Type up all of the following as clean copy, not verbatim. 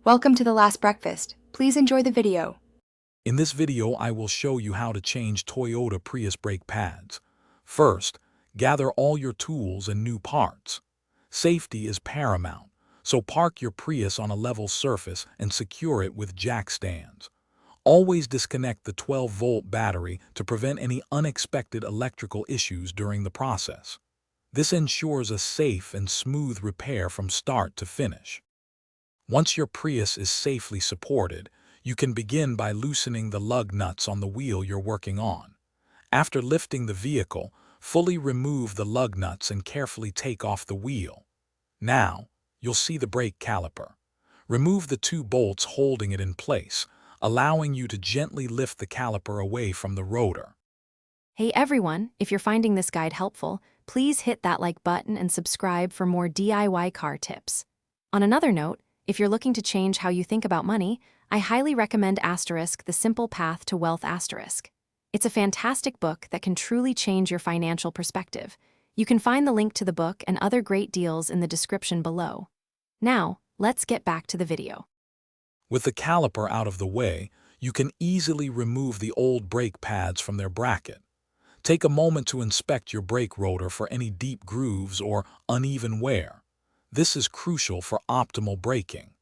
Welcome to The Last Breakfast. Please enjoy the video. In this video, I will show you how to change Toyota Prius brake pads. First, gather all your tools and new parts. Safety is paramount, so park your Prius on a level surface and secure it with jack stands. Always disconnect the 12-volt battery to prevent any unexpected electrical issues during the process. This ensures a safe and smooth repair from start to finish. Once your Prius is safely supported, you can begin by loosening the lug nuts on the wheel you're working on. After lifting the vehicle, fully remove the lug nuts and carefully take off the wheel. Now, you'll see the brake caliper. Remove the 2 bolts holding it in place, allowing you to gently lift the caliper away from the rotor. Hey everyone, if you're finding this guide helpful, please hit that like button and subscribe for more DIY car tips. On another note, if you're looking to change how you think about money, I highly recommend The Simple Path to Wealth *. It's a fantastic book that can truly change your financial perspective. You can find the link to the book and other great deals in the description below. Now, let's get back to the video. With the caliper out of the way, you can easily remove the old brake pads from their bracket. Take a moment to inspect your brake rotor for any deep grooves or uneven wear. This is crucial for optimal braking.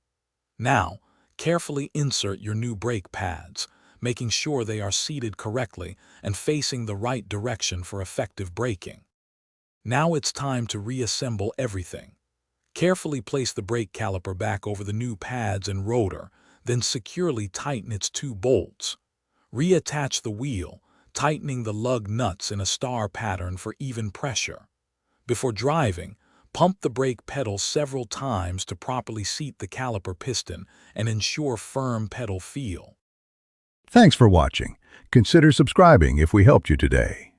Now, carefully insert your new brake pads, making sure they are seated correctly and facing the right direction for effective braking. Now it's time to reassemble everything. Carefully place the brake caliper back over the new pads and rotor, then securely tighten its 2 bolts. Reattach the wheel, tightening the lug nuts in a star pattern for even pressure. Before driving, pump the brake pedal several times to properly seat the caliper piston and ensure firm pedal feel. Thanks for watching. Consider subscribing if we helped you today.